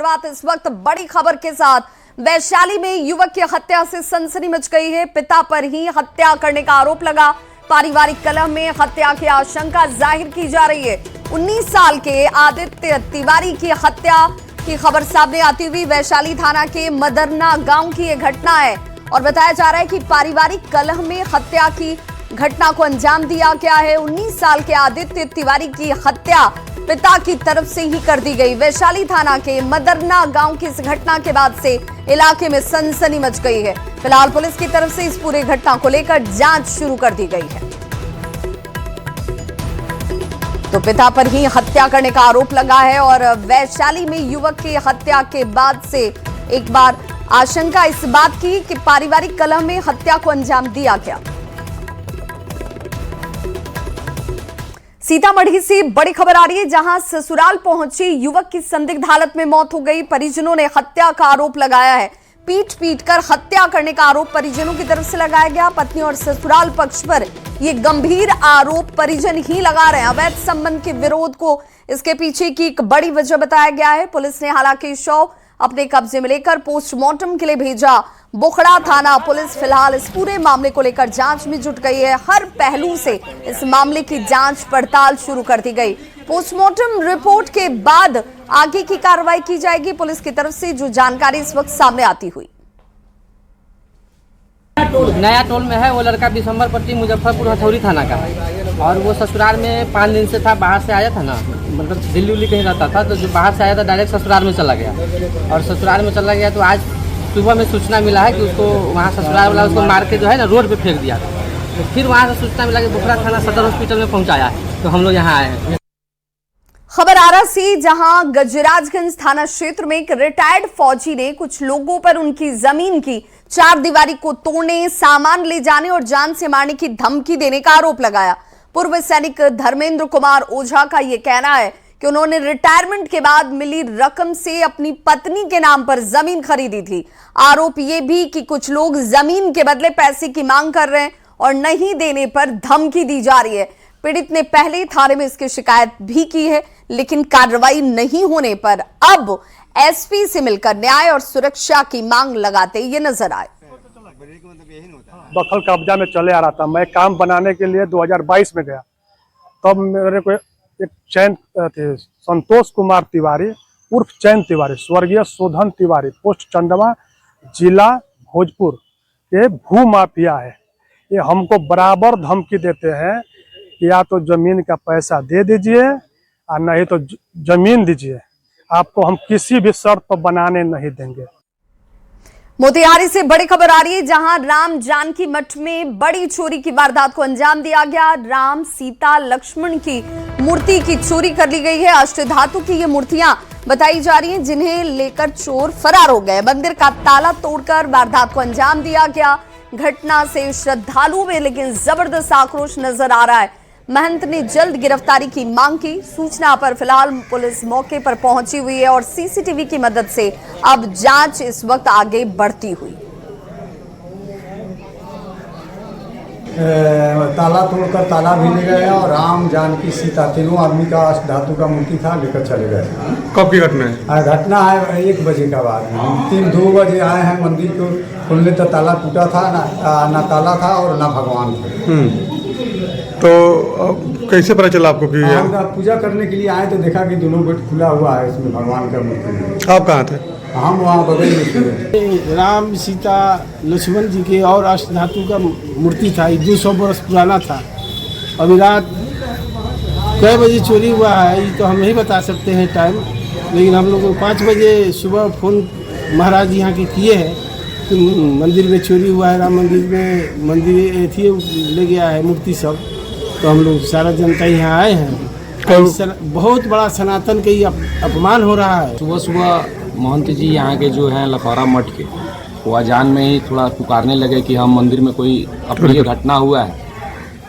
शुरुआत इस वक्त बड़ी खबर के साथ। वैशाली में युवक की हत्या से सनसनी मच गई है। पिता पर ही हत्या करने का आरोप लगा। पारिवारिक कलह में हत्या की आशंका जाहिर की जा रही है। 19 साल के आदित्य तिवारी की हत्या की खबर सामने आती हुई वैशाली थाना के मदरना गांव की यह घटना है और बताया जा रहा है कि पारिवारिक कलह में हत्या की घटना को अंजाम दिया गया है। 19 साल के आदित्य तिवारी की हत्या पिता की तरफ से ही कर दी गई। वैशाली थाना के मदरना गांव की इस घटना के बाद से इलाके में सनसनी मच गई है। फिलहाल पुलिस की तरफ से इस पूरी घटना को लेकर जांच शुरू कर दी गई है। तो पिता पर ही हत्या करने का आरोप लगा है और वैशाली में युवक की हत्या के बाद से एक बार आशंका इस बात की कि पारिवारिक कलह में हत्या को अंजाम दिया गया। सीतामढ़ी से बड़ी खबर आ रही है, जहां ससुराल पहुंची युवक की संदिग्ध हालत में मौत हो गई। परिजनों ने हत्या का आरोप लगाया है। पीट कर हत्या करने का आरोप परिजनों की तरफ से लगाया गया। पत्नी और ससुराल पक्ष पर यह गंभीर आरोप परिजन ही लगा रहे हैं। अवैध संबंध के विरोध को इसके पीछे की एक बड़ी वजह बताया गया है। पुलिस ने हालांकि शव अपने कब्जे में लेकर पोस्टमार्टम के लिए भेजा। बोखड़ा थाना पुलिस फिलहाल इस पूरे मामले को लेकर जांच में जुट गई है। हर पहलू से इस मामले की जांच पड़ताल शुरू कर दी गई। पोस्टमार्टम रिपोर्ट के बाद आगे की कार्रवाई की जाएगी। पुलिस की तरफ से जो जानकारी इस वक्त सामने आती हुई। नया टोल में है वो लड़का दिसंबर पट्टी मुजफ्फरपुर हथौड़ी थाना का है और वो ससुराल में 5 दिन से था। बाहर से आया था ना, मतलब दिल्ली उल्ली कहीं रहता था, तो जो बाहर से आया था डायरेक्ट ससुराल में चला गया और ससुराल में चला गया तो आज सुबह में सूचना मिला है कि उसको वहाँ ससुराल वाला उसको मार के जो है ना रोड पे फेंक दिया था। तो फिर वहाँ से सूचना मिला कि बोखड़ा थाना सदर हॉस्पिटल में पहुँचाया है, तो हम लोग यहाँ आए हैं। खबर आरा से, जहां गजराजगंज थाना क्षेत्र में एक रिटायर्ड फौजी ने कुछ लोगों पर उनकी जमीन की 4 दीवारी को तोड़ने, सामान ले जाने और जान से मारने की धमकी देने का आरोप लगाया। पूर्व सैनिक धर्मेंद्र कुमार ओझा का यह कहना है कि उन्होंने रिटायरमेंट के बाद मिली रकम से अपनी पत्नी के नाम पर जमीन खरीदी थी। आरोप यह भी कि कुछ लोग जमीन के बदले पैसे की मांग कर रहे हैं और नहीं देने पर धमकी दी जा रही है। पीड़ित ने पहले थाने में इसकी शिकायत भी की है, लेकिन कार्रवाई नहीं होने पर अब एसपी से मिलकर न्याय और सुरक्षा की मांग लगाते ये नजर आए। दखल कब्जा में चले आ रहा था। मैं काम बनाने के लिए 2022 में गया, तब मेरे को एक चैन थे संतोष कुमार तिवारी उर्फ चैन तिवारी, स्वर्गीय शोधन तिवारी, पोस्ट चंदवा, जिला भोजपुर के भू माफिया है। ये हमको बराबर धमकी देते हैं कि या तो जमीन का पैसा दे दीजिए और नहीं तो जमीन दीजिए, आपको हम किसी भी शर्त पर बनाने नहीं देंगे। मोतिहारी से बड़ी खबर आ रही है, जहां राम जानकी मठ में बड़ी चोरी की वारदात को अंजाम दिया गया। राम सीता लक्ष्मण की मूर्ति की चोरी कर ली गई है। अष्टधातु की ये मूर्तियां बताई जा रही हैं, जिन्हें लेकर चोर फरार हो गए। मंदिर का ताला तोड़कर वारदात को अंजाम दिया गया। घटना से श्रद्धालुओं में लेकिन जबरदस्त आक्रोश नजर आ रहा है। महंत ने जल्द गिरफ्तारी की मांग की। सूचना पर फिलहाल पुलिस मौके पर पहुंची हुई है और सीसीटीवी की मदद से अब जांच इस वक्त आगे बढ़ती हुई। ताला तोड़कर ताला भी ले गए और राम जानकी सीता तीनों आदमी का धातु का मूर्ति था, लेकर चले गए। कब की घटना है? घटना है 1 बजे का बाद। 2 बजे आए हैं मंदिर को खोलने, तो ताला टूटा था, ना ताला था और ना भगवान थे। तो कैसे पता चला आपको कि हम पूजा करने के लिए आए तो देखा कि दोनों गेट खुला हुआ है, इसमें भगवान का मूर्ति। आप कहाँ थे? हम वहाँ बगल में थे। राम सीता लक्ष्मण जी के और अष्टधातु का मूर्ति था। 200 वर्ष पुराना था। अभी रात कई बजे चोरी हुआ है ये तो हम नहीं बता सकते हैं टाइम, लेकिन हम लोग 5 बजे सुबह फ़ोन महाराज यहाँ के किए हैं तो मंदिर में चोरी हुआ है। राम मंदिर में मंदिर थी ले गया है मूर्ति सब, तो हम लोग सारा जनता यहाँ आए हैं। बहुत बड़ा सनातन का अपमान हो रहा है। सुबह सुबह महंत जी यहाँ के जो हैं लखौरा मठ के, वो अजान में ही थोड़ा पुकारने लगे कि हम मंदिर में कोई अप्रिय घटना हुआ है।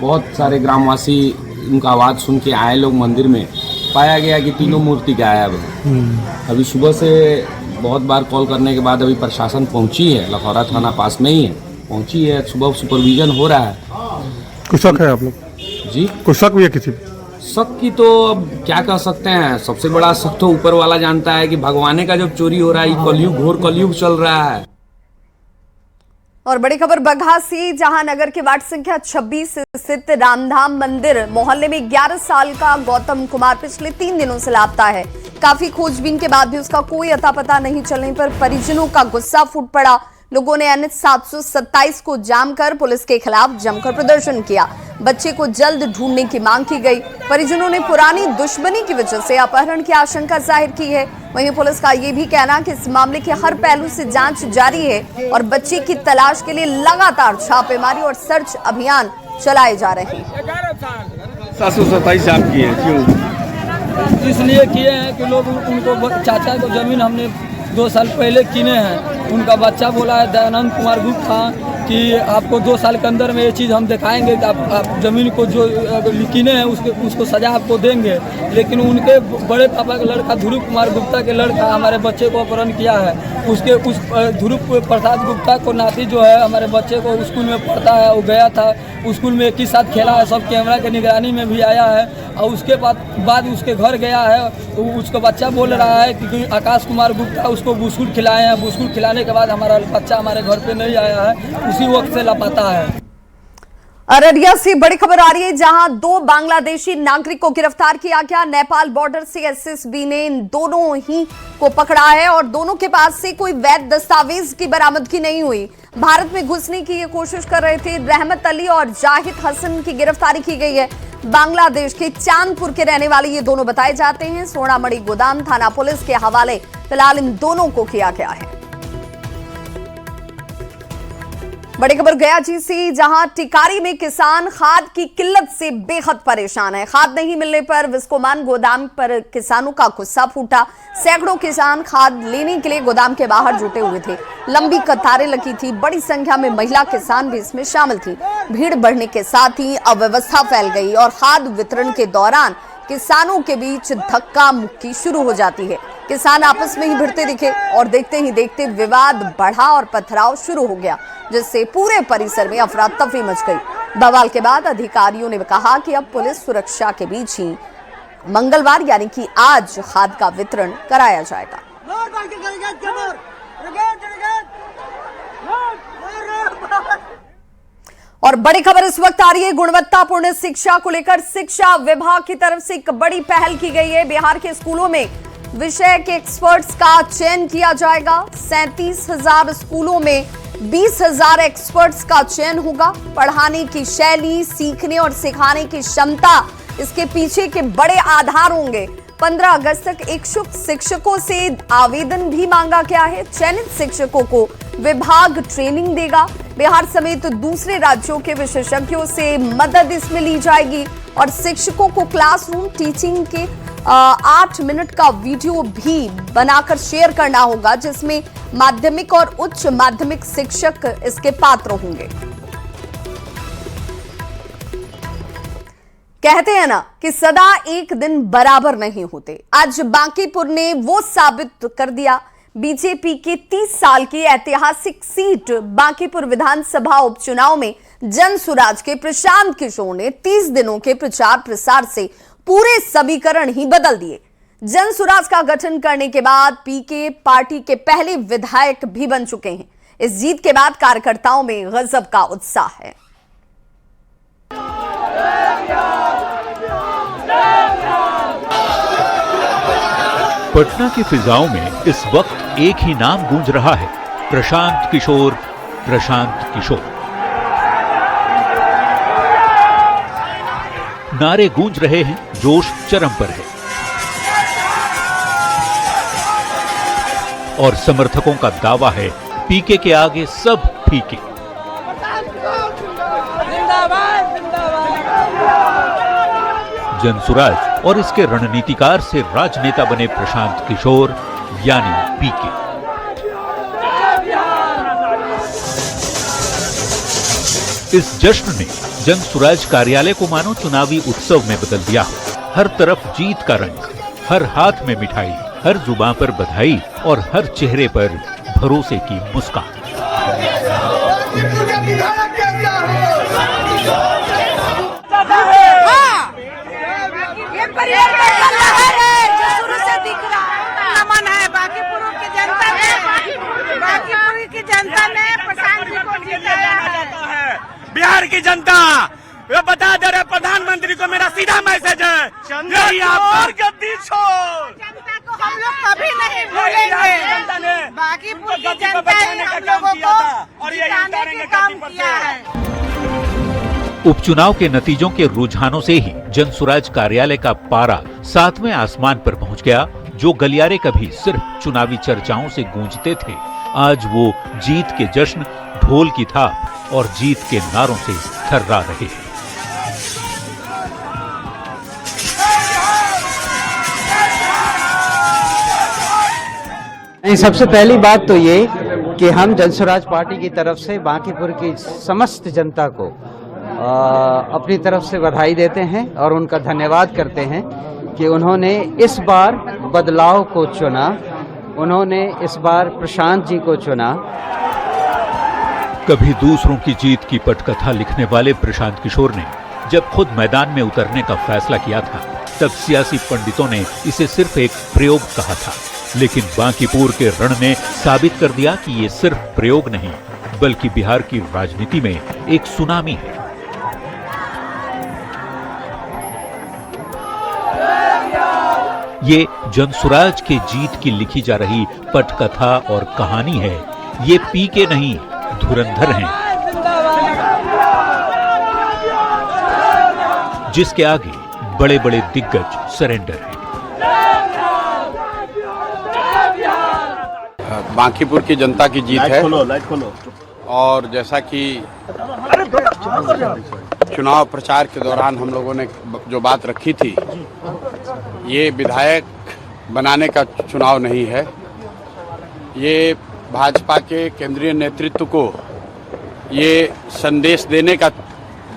बहुत सारे ग्रामवासी उनका आवाज़ सुन के आए लोग मंदिर में। पाया गया कि तीनों मूर्ति गायब है। अभी सुबह से बहुत बार कॉल करने के बाद अभी प्रशासन पहुँची है, लखौरा थाना पास में ही है, पहुँची है। सुबह सुपरविजन हो रहा है। कुछ शक है आप लोग? जी कुछ शक भी है किसी? शक की तो अब क्या कह सकते हैं, सबसे बड़ा शक तो ऊपर वाला जानता है कि भगवाने का जब चोरी हो रहा है, कलयुग घोर कलयुग चल रहा है। और बड़ी खबर बगहा से, जहां नगर के वार्ड संख्या 26 स्थित रामधाम मंदिर मोहल्ले में 11 साल का गौतम कुमार पिछले 3 दिनों से लापता है। काफी खोजबीन के बाद भी उसका कोई अता पता नहीं चलने पर परिजनों का गुस्सा फूट पड़ा। लोगों ने NH 727 को जाम कर पुलिस के खिलाफ जमकर प्रदर्शन किया। बच्चे को जल्द ढूंढने की मांग की गई। परिजनों ने पुरानी दुश्मनी की वजह से अपहरण की आशंका जाहिर की है। वहीं पुलिस का ये भी कहना कि इस मामले के हर पहलू से जांच जारी है और बच्चे की तलाश के लिए लगातार छापेमारी और सर्च अभियान चलाए जा रहे हैं। 727 आप किए क्यों? इसलिए किए हैं कि लोग उनको चाचा को जमीन हमने 2 साल पहले किने हैं। उनका बच्चा बोला है दयानंद कुमार गुप्ता कि आपको 2 साल के अंदर में ये चीज़ हम दिखाएंगे कि आप ज़मीन को जो किने हैं उसको सजा आपको देंगे। लेकिन उनके बड़े पापा का लड़का ध्रुव कुमार गुप्ता के लड़का हमारे बच्चे को अपहरण किया है। उसके उस ध्रुव प्रसाद गुप्ता को नाती जो है हमारे बच्चे को स्कूल में पढ़ता है, वो गया था स्कूल में एक ही साथ खेला है, सब कैमरा के निगरानी में भी आया है। और उसके बाद उसके घर गया है, उसका बच्चा बोल रहा है कि आकाश कुमार गुप्ता उसको बिस्कुट खिलाए हैं। बिस्कुट खिलाने के बाद हमारा बच्चा हमारे घर पे नहीं आया है, उसी वक्त से लापता है। अररिया से बड़ी खबर आ रही है, जहां 2 बांग्लादेशी नागरिक को गिरफ्तार किया गया। नेपाल बॉर्डर से SSB ने इन दोनों ही को पकड़ा है और दोनों के पास से कोई वैध दस्तावेज की बरामदगी नहीं हुई। भारत में घुसने की ये कोशिश कर रहे थे। रहमत अली और जाहिद हसन की गिरफ्तारी की गई है। बांग्लादेश के चांदपुर के रहने वाले ये दोनों बताए जाते हैं। सोनामणि गोदाम थाना पुलिस के हवाले फिलहाल इन दोनों को किया गया है। बड़ी खबर गया जी से, जहां टिकारी में किसान खाद की किल्लत से बेहद परेशान है। खाद नहीं मिलने पर विस्कोमान गोदाम पर किसानों का गुस्सा फूटा। सैकड़ों किसान खाद लेने के लिए गोदाम के बाहर जुटे हुए थे। लंबी कतारें लगी थी। बड़ी संख्या में महिला किसान भी इसमें शामिल थी। भीड़ बढ़ने के साथ ही अव्यवस्था फैल गई और खाद वितरण के दौरान किसानों के बीच धक्का मुक्की शुरू हो जाती है। किसान आपस में ही भिड़ते दिखे और देखते ही देखते विवाद बढ़ा और पथराव शुरू हो गया, जिससे पूरे परिसर में अफरा तफरी मच गई। बवाल के बाद अधिकारियों ने कहा कि अब पुलिस सुरक्षा के बीच ही मंगलवार यानी कि आज खाद का वितरण कराया जाएगा। और बड़ी खबर इस वक्त आ रही है, गुणवत्तापूर्ण शिक्षा को लेकर शिक्षा विभाग की तरफ से एक बड़ी पहल की गई है। बिहार के स्कूलों में विषय के एक्सपर्ट्स का चयन किया जाएगा। 37,000 स्कूलों में 20,000 एक्सपर्ट्स का चयन होगा। पढ़ाने की शैली, सीखने और सिखाने की क्षमता इसके पीछे के बड़े आधार होंगे। 15 अगस्त तक इच्छुक शिक्षकों से आवेदन भी मांगा गया है। चयनित शिक्षकों को विभाग ट्रेनिंग देगा। बिहार समेत दूसरे राज्यों के विशेषज्ञों से मदद इसमें ली जाएगी और शिक्षकों को क्लासरूम टीचिंग के 8 मिनट का वीडियो भी बनाकर शेयर करना होगा, जिसमें माध्यमिक और उच्च माध्यमिक शिक्षक इसके पात्र होंगे। कहते हैं ना कि सदा एक दिन बराबर नहीं होते। आज बांकीपुर ने वो साबित कर दिया। बीजेपी के 30 साल की ऐतिहासिक सीट बांकीपुर विधानसभा उपचुनाव में जनसुराज के प्रशांत किशोर ने 30 दिनों के प्रचार प्रसार से पूरे समीकरण ही बदल दिए। जनसुराज का गठन करने के बाद पीके पार्टी के पहले विधायक भी बन चुके हैं। इस जीत के बाद कार्यकर्ताओं में गजब का उत्साह है। पटना की फिजाओं में इस वक्त एक ही नाम गूंज रहा है, प्रशांत किशोर, प्रशांत किशोर। नारे गूंज रहे हैं, जोश चरम पर है और समर्थकों का दावा है पीके के आगे सब फीके। जनसुराज और इसके रणनीतिकार से राजनेता बने प्रशांत किशोर यानी पीके। इस जश्न ने जनसुराज कार्यालय को मानो चुनावी उत्सव में बदल दिया। हर तरफ जीत का रंग, हर हाथ में मिठाई, हर जुबान पर बधाई और हर चेहरे पर भरोसे की मुस्कान। जनता ने प्रशांत जी को जिताया है। बिहार की जनता ये बता दे रहे प्रधानमंत्री को मेरा सीधा मैसेज है, यही आप गद्दी छोड़। जनता को हम लोग कभी नहीं भूलेंगे। बाकी पूरी जनता ही हम लोगों को जिताने के काम किया है। उपचुनाव के नतीजों के रुझानों से ही जनसुराज कार्यालय का पारा 7वें आसमान पर पहुंच गया। जो गलियारे कभी सिर्फ चुनावी चर्चाओं से गूंजते थे, आज वो जीत के जश्न, ढोल की थाप और जीत के नारों से थर्रा रहे हैं। सबसे पहली बात तो ये कि हम जनसुराज पार्टी की तरफ से बांकीपुर की समस्त जनता को अपनी तरफ से बधाई देते हैं और उनका धन्यवाद करते हैं कि उन्होंने इस बार बदलाव को चुना, उन्होंने इस बार प्रशांत जी को चुना। कभी दूसरों की जीत की पटकथा लिखने वाले प्रशांत किशोर ने जब खुद मैदान में उतरने का फैसला किया था, तब सियासी पंडितों ने इसे सिर्फ एक प्रयोग कहा था। लेकिन बांकीपुर के रण ने साबित कर दिया कि ये सिर्फ प्रयोग नहीं, बल्कि बिहार की राजनीति में एक सुनामी है। ये जनसुराज के जीत की लिखी जा रही पटकथा और कहानी है। ये पीके नहीं, धुरंधर हैं, जिसके आगे बड़े बड़े दिग्गज सरेंडर हैं। बांकीपुर की जनता की जीत है। और जैसा कि चुनाव प्रचार के दौरान हम लोगों ने जो बात रखी थी, ये विधायक बनाने का चुनाव नहीं है, ये भाजपा के केंद्रीय नेतृत्व को ये संदेश देने का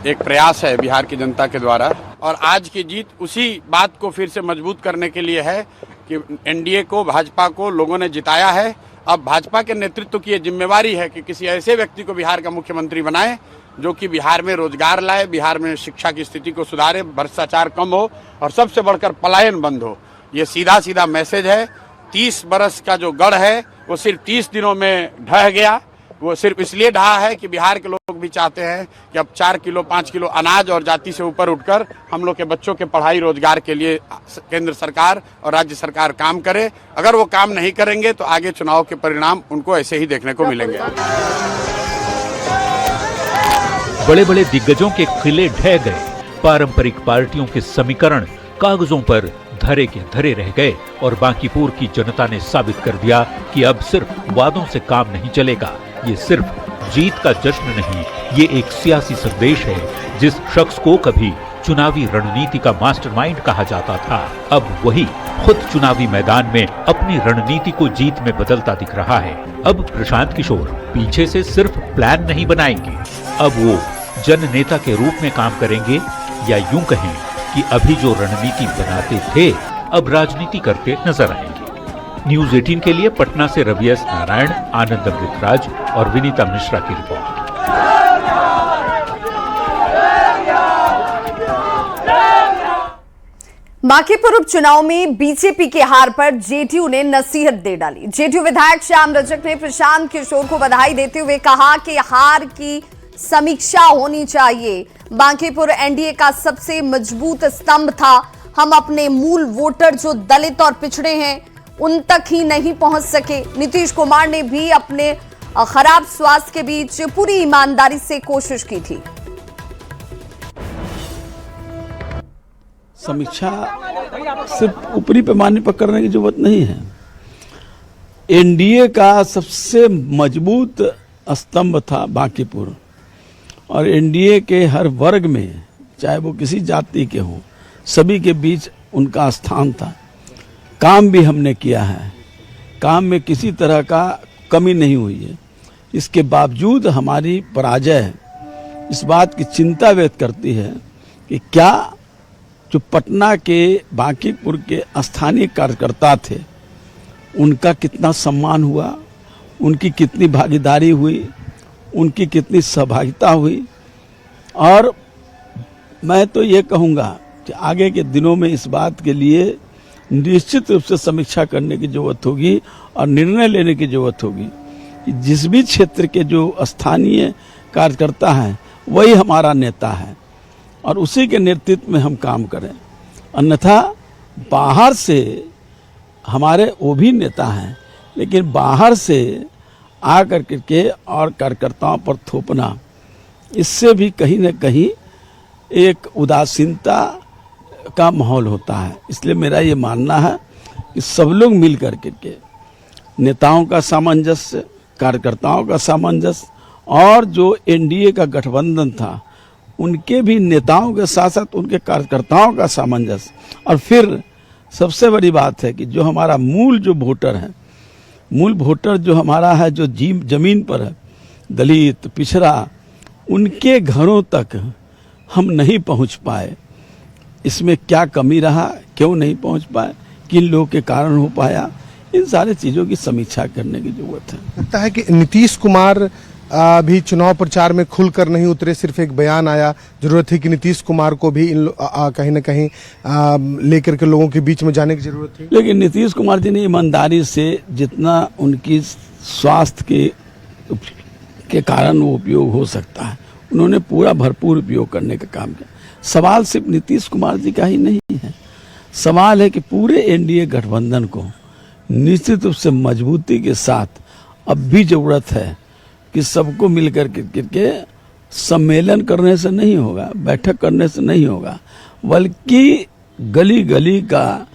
एक प्रयास है बिहार की जनता के द्वारा। और आज की जीत उसी बात को फिर से मजबूत करने के लिए है कि एनडीए को, भाजपा को लोगों ने जिताया है। अब भाजपा के नेतृत्व की ये जिम्मेवारी है कि किसी ऐसे व्यक्ति को बिहार का मुख्यमंत्री बनाए जो कि बिहार में रोजगार लाए, बिहार में शिक्षा की स्थिति को सुधारे, भ्रष्टाचार कम हो और सबसे बढ़कर पलायन बंद हो। ये सीधा सीधा मैसेज है। 30 बरस का जो गढ़ है वो सिर्फ 30 दिनों में ढह गया। वो सिर्फ इसलिए ढहा है कि बिहार के लोग भी चाहते हैं कि अब 4 किलो 5 किलो अनाज और जाति से ऊपर उठकर हम लोग के बच्चों के पढ़ाई रोजगार के लिए केंद्र सरकार और राज्य सरकार काम करे। अगर वो काम नहीं करेंगे तो आगे चुनाव के परिणाम उनको ऐसे ही देखने को मिलेंगे। बड़े बड़े दिग्गजों के किले ढह गए, पारंपरिक पार्टियों के समीकरण कागजों पर धरे के धरे रह गए और बांकीपुर की जनता ने साबित कर दिया कि अब सिर्फ वादों से काम नहीं चलेगा। ये सिर्फ जीत का जश्न नहीं, ये एक सियासी संदेश है। जिस शख्स को कभी चुनावी रणनीति का मास्टरमाइंड कहा जाता था, अब वही खुद चुनावी मैदान में अपनी रणनीति को जीत में बदलता दिख रहा है। अब प्रशांत किशोर पीछे से सिर्फ प्लान नहीं बनाएंगे, अब वो जन नेता के रूप में काम करेंगे, या यूं कहें कि अभी जो रणनीति बनाते थे अब राजनीति करते नजर आएंगे। न्यूज 18 के लिए पटना से रवि एस नारायण, आनंद अमृतराज और विनीता मिश्रा की रिपोर्ट। बांकीपुर उपचुनाव में बीजेपी के हार पर जेडीयू ने नसीहत दे डाली। जेडीयू विधायक श्याम रजक ने प्रशांत किशोर को बधाई देते हुए कहा कि हार की समीक्षा होनी चाहिए। बांकीपुर एनडीए का सबसे मजबूत स्तंभ था। हम अपने मूल वोटर जो दलित और पिछड़े हैं उन तक ही नहीं पहुंच सके। नीतीश कुमार ने भी अपने खराब स्वास्थ्य के बीच पूरी ईमानदारी से कोशिश की थी। समीक्षा सिर्फ ऊपरी पैमाने पर करने की जरूरत नहीं है। एनडीए का सबसे मजबूत स्तंभ था बांकीपुर, और एनडीए के हर वर्ग में, चाहे वो किसी जाति के हों, सभी के बीच उनका स्थान था। काम भी हमने किया है, काम में किसी तरह का कमी नहीं हुई है। इसके बावजूद हमारी पराजय इस बात की चिंता व्यक्त करती है कि क्या जो पटना के बांकीपुर के स्थानीय कार्यकर्ता थे उनका कितना सम्मान हुआ, उनकी कितनी भागीदारी हुई, उनकी कितनी सहभागिता हुई। और मैं तो ये कहूँगा कि आगे के दिनों में इस बात के लिए निश्चित रूप से समीक्षा करने की जरूरत होगी और निर्णय लेने की जरूरत होगी कि जिस भी क्षेत्र के जो स्थानीय कार्यकर्ता हैं वही हमारा नेता है और उसी के नेतृत्व में हम काम करें। अन्यथा बाहर से हमारे वो भी नेता हैं, लेकिन बाहर से आकर के और कार्यकर्ताओं पर थोपना, इससे भी कहीं न कहीं एक उदासीनता का माहौल होता है। इसलिए मेरा ये मानना है कि सब लोग मिल कर के नेताओं का सामंजस्य, कार्यकर्ताओं का सामंजस्य और जो एनडीए का गठबंधन था उनके भी नेताओं के साथ साथ उनके कार्यकर्ताओं का सामंजस्य, और फिर सबसे बड़ी बात है कि जो हमारा मूल जो वोटर है, मूल वोटर जो हमारा है, जो जमीन पर है, दलित पिछड़ा, उनके घरों तक हम नहीं पहुंच पाए। इसमें क्या कमी रहा, क्यों नहीं पहुंच पाए, किन लोगों के कारण हो पाया, इन सारी चीज़ों की समीक्षा करने की जरूरत है। लगता है कि नीतीश कुमार भी चुनाव प्रचार में खुलकर नहीं उतरे, सिर्फ एक बयान आया। जरूरत है कि नीतीश कुमार को भी कहीं न कहीं लेकर के लोगों के बीच में जाने की जरूरत है। लेकिन नीतीश कुमार जी ने ईमानदारी से जितना उनकी स्वास्थ्य के कारण वो उपयोग हो सकता है, उन्होंने पूरा भरपूर उपयोग करने का काम किया। सवाल सिर्फ नीतीश कुमार जी का ही नहीं है, सवाल है कि पूरे एनडीए गठबंधन को निश्चित रूप से मजबूती के साथ अब भी जरूरत है कि सबको मिलकर के सम्मेलन करने से नहीं होगा, बैठक करने से नहीं होगा, बल्कि गली गली का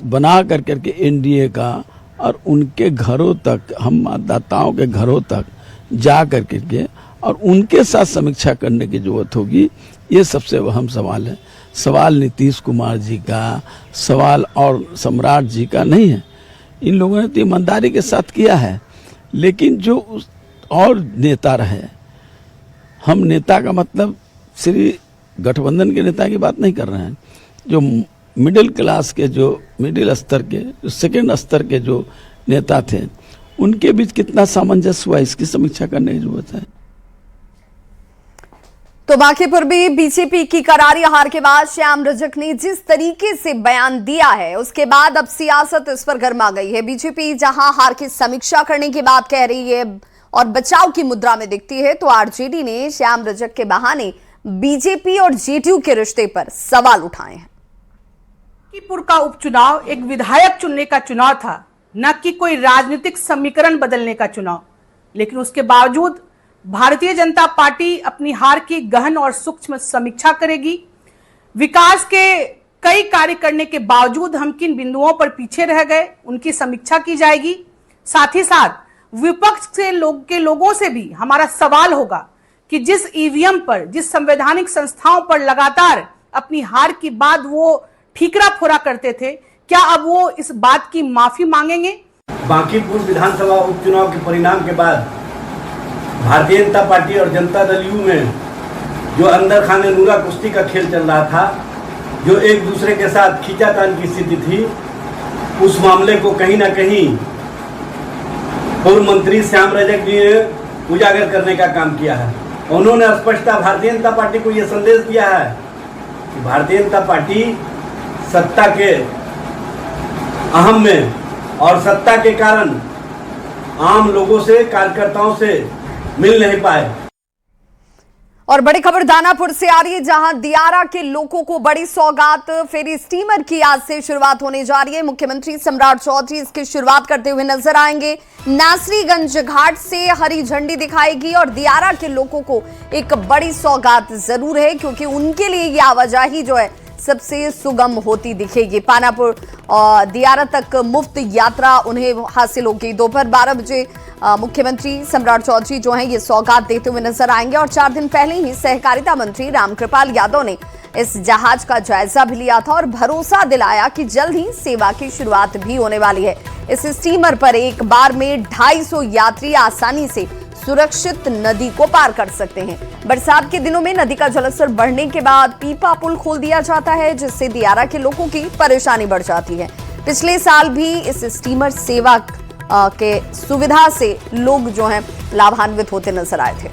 बना करके एनडीए का और उनके घरों तक, हम मतदाताओं के घरों तक जा करके और उनके साथ समीक्षा करने की जरूरत होगी। ये सबसे अहम सवाल है। सवाल नीतीश कुमार जी का, सवाल और सम्राट जी का नहीं है। इन लोगों ने तो ईमानदारी के साथ किया है, लेकिन जो और नेता रहे, हम नेता का मतलब श्री गठबंधन के नेता की बात नहीं कर रहे हैं, जो मिडिल क्लास के, जो मिडिल स्तर के, जो सेकेंड स्तर के जो नेता थे, उनके बीच कितना सामंजस्य हुआ, इसकी समीक्षा करने की जरूरत है। तो बांकीपुर में बीजेपी की करारी हार के बाद श्याम रजक ने जिस तरीके से बयान दिया है, उसके बाद अब सियासत इस पर गर्मा गई है। बीजेपी जहां हार की समीक्षा करने की बात कह रही है और बचाव की मुद्रा में दिखती है, तो आरजेडी ने श्याम रजक के बहाने बीजेपी और जेडीयू के रिश्ते पर सवाल उठाए हैं। बांकीपुर का उपचुनाव एक विधायक चुनने का चुनाव था, न कि कोई राजनीतिक समीकरण बदलने का चुनाव। लेकिन उसके बावजूद भारतीय जनता पार्टी अपनी हार की गहन और सूक्ष्म समीक्षा करेगी। विकास के कई कार्य करने के बावजूद हम किन बिंदुओं पर पीछे रह गए, उनकी समीक्षा की जाएगी। साथ ही साथ विपक्ष के लोगों से भी हमारा सवाल होगा कि जिस ईवीएम पर, जिस संवैधानिक संस्थाओं पर लगातार अपनी हार के बाद वो ठीकरा फोरा करते थे, क्या अब वो इस बात की माफी मांगेंगे? बांकीपुर विधानसभा उपचुनाव के परिणाम के बाद भारतीय जनता पार्टी और जनता दल यू में जो अंदर खाने नूरा कुश्ती का खेल चल रहा था, जो एक दूसरे के साथ खींचातान की स्थिति थी, उस मामले को कहीं ना कहीं पूर्व मंत्री श्याम रजक जी ने उजागर करने का काम किया है। उन्होंने स्पष्टता भारतीय जनता पार्टी को यह संदेश दिया है कि भारतीय जनता पार्टी सत्ता के अहम में और सत्ता के कारण आम लोगों से, कार्यकर्ताओं से मिल नहीं पाए। और बड़ी खबर दानापुर से आ रही है, जहां दियारा के लोगों को बड़ी सौगात, फेरी स्टीमर की आज से शुरुआत होने जा रही है। मुख्यमंत्री सम्राट चौधरी इसकी शुरुआत करते हुए नजर आएंगे। नासरीगंज घाट से हरी झंडी दिखाएगी और दियारा के लोगों को एक बड़ी सौगात जरूर है, क्योंकि उनके लिए ये आवाजाही जो है सबसे सुगम होती दिखेगी। पानापुर और दियारा तक मुफ्त यात्रा उन्हें हासिल होगी। दोपहर 12 बजे मुख्यमंत्री सम्राट चौधरी जो हैं ये सौगात देते हुए नजर आएंगे। और 4 दिन पहले ही सहकारिता मंत्री रामकृपाल यादव ने इस जहाज का जायजा भी लिया था और भरोसा दिलाया कि जल्द ही सेवा की शुरुआत भी होने वाली है। इस स्टीमर पर एक बार में 250 यात्री आसानी से सुरक्षित नदी को पार कर सकते हैं। बरसात के दिनों में नदी का जलस्तर बढ़ने के बाद पीपा पुल खोल दिया जाता है, जिससे दियारा के लोगों की परेशानी बढ़ जाती है। पिछले साल भी इस स्टीमर सेवा के सुविधा से लोग जो हैं लाभान्वित होते नजर आए थे।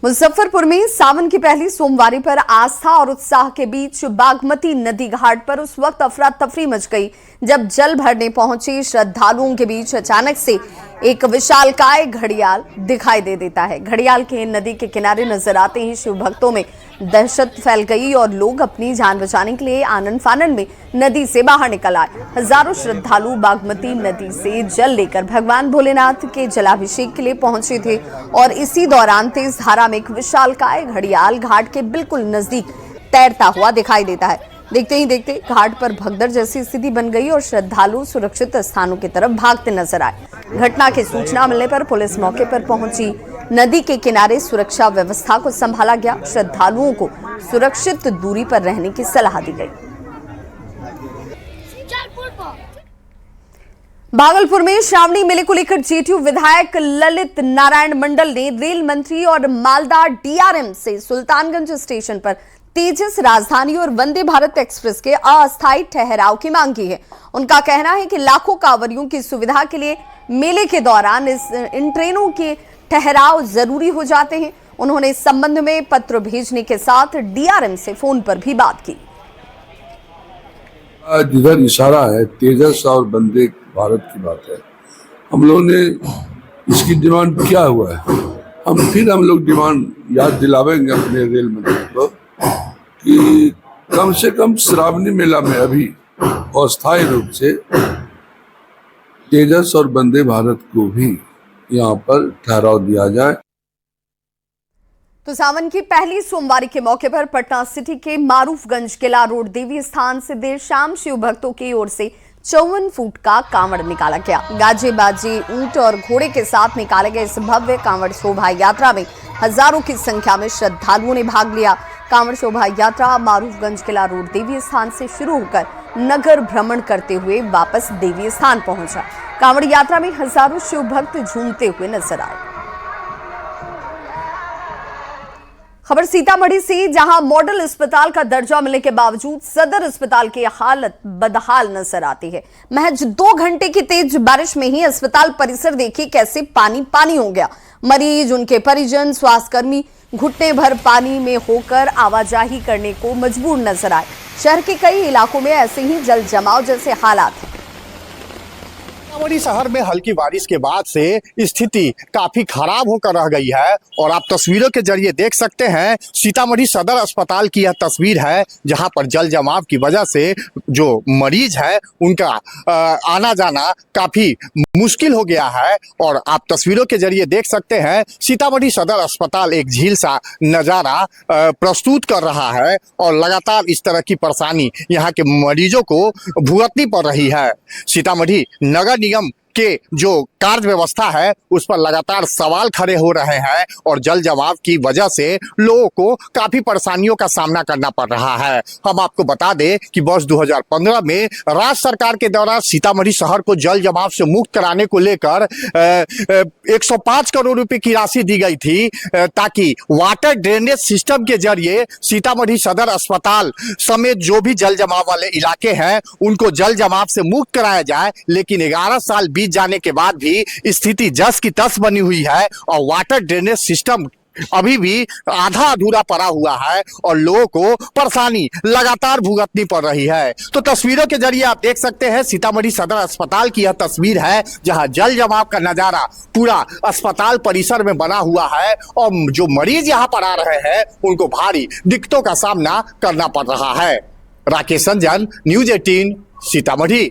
मुजफ्फरपुर में सावन की पहली सोमवारी पर आस्था और उत्साह के बीच बागमती नदी घाट पर उस वक्त अफरा तफरी मच गई जब जल भरने पहुंचे श्रद्धालुओं के बीच अचानक से एक विशालकाय घड़ियाल दिखाई दे देता है। घड़ियाल के नदी के किनारे नजर आते ही शिव भक्तों में दहशत फैल गई और लोग अपनी जान बचाने के लिए आनन फानन में नदी से बाहर निकल आए। हजारों श्रद्धालु बागमती नदी से जल लेकर भगवान भोलेनाथ के जलाभिषेक के लिए पहुंचे थे और इसी दौरान तेज धारा में एक विशालकाय घड़ियाल घाट के बिल्कुल नजदीक तैरता हुआ दिखाई देता है। देखते ही देखते घाट पर भगदड़ जैसी स्थिति बन गई और श्रद्धालु सुरक्षित स्थानों की तरफ भागते नजर आए। घटना की सूचना मिलने पर पुलिस मौके पर पहुंची। नदी के किनारे सुरक्षा व्यवस्था को संभाला गया। श्रद्धालुओं को सुरक्षित दूरी पर रहने की सलाह दी गई। भागलपुर में श्रावणी मेले को लेकर जेडीयू विधायक ललित नारायण मंडल ने रेल मंत्री और मालदा डीआरएम से सुल्तानगंज स्टेशन पर तेजस राजधानी और वंदे भारत एक्सप्रेस के अस्थायी ठहराव की मांग की है। उनका कहना है कि लाखों कांवरियों की सुविधा के लिए मेले के दौरान इन ट्रेनों के ठहराव जरूरी हो जाते हैं। उन्होंने इस संबंध में पत्र भेजने के साथ डीआरएम से फोन पर भी बात की। जिधर इशारा है तेजस और वंदे भारत की बात है, हम लोगों ने इसकी डिमांड क्या हुआ है, हम लोग डिमांड याद दिलावेंगे अपने रेल मंत्री को कि कम से कम श्रावणी मेला में अभी अस्थायी रूप से तेजस और वंदे भारत को भी यहाँ पर ठहराव दिया जाए। तो सावन की पहली सोमवारी के मौके पर पटना सिटी के मारूफगंज किला रोड देवी स्थान से देर शाम शिव भक्तों की ओर से 54 फुट का कांवड़ निकाला गया। गाजे बाजे ऊंट और घोड़े के साथ निकाले गए इस भव्य कांवड़ शोभा यात्रा में हजारों की संख्या में श्रद्धालुओं ने भाग लिया। कांवड़ शोभा यात्रा मारूफगंज किला रोड देवी स्थान से शुरू होकर नगर भ्रमण करते हुए वापस देवी स्थान पहुंचा। कांवड़ यात्रा में हजारों शिव भक्त झूमते हुए नजर आए। खबर सीतामढ़ी से, जहां मॉडल अस्पताल का दर्जा मिलने के बावजूद सदर अस्पताल की हालत बदहाल नजर आती है। महज 2 घंटे की तेज बारिश में ही अस्पताल परिसर देखिए कैसे पानी पानी हो गया। मरीज, उनके परिजन, स्वास्थ्यकर्मी घुटने भर पानी में होकर आवाजाही करने को मजबूर नजर आए। शहर के कई इलाकों में ऐसे ही जल जमाव जैसे हालात हैं। सीतामढ़ी शहर में हल्की बारिश के बाद से स्थिति काफी खराब होकर रह गई है और आप तस्वीरों के जरिए देख सकते हैं। सीतामढ़ी सदर अस्पताल की यह तस्वीर है जहां पर जल जमाव की वजह से जो मरीज है उनका आना जाना काफी मुश्किल हो गया है। और आप तस्वीरों के जरिए देख सकते हैं सीतामढ़ी सदर अस्पताल एक झील सा नजारा प्रस्तुत कर रहा है और लगातार इस तरह की परेशानी यहाँ के मरीजों को भुगतनी पड़ रही है। सीतामढ़ी नगर निगम के जो कार्य व्यवस्था है उस पर लगातार सवाल खड़े हो रहे हैं और जल जमाव की वजह से लोगों को काफी परेशानियों का सामना करना पड़ रहा है। हम आपको बता दें कि वर्ष 2015 में राज्य सरकार के द्वारा सीतामढ़ी शहर को जल जमाव से मुक्त कराने को लेकर 105 करोड़ रुपए की राशि दी गई थी ताकि वाटर ड्रेनेज सिस्टम के जरिए सीतामढ़ी सदर अस्पताल समेत जो भी जल जमाव वाले इलाके हैं उनको जल जमाव से मुक्त कराया जाए। लेकिन 11 साल बीत जाने के बाद भी स्थिति जस की तस बनी हुई है और वाटर ड्रेनेज सिस्टम अभी भी आधा अधूरा पड़ा हुआ है और लोगों को परेशानी लगातार भुगतनी पड़ रही है। तो तस्वीरों के जरिए आप देख सकते हैं सीतामढ़ी सदर अस्पताल की यह तस्वीर है जहां जल जमाव का नजारा पूरा अस्पताल परिसर में बना हुआ है और जो मरीज यहां पर आ रहे हैं उनको भारी दिक्कतों का सामना करना पड़ रहा है। राकेश संजन, न्यूज 18, सीतामढ़ी।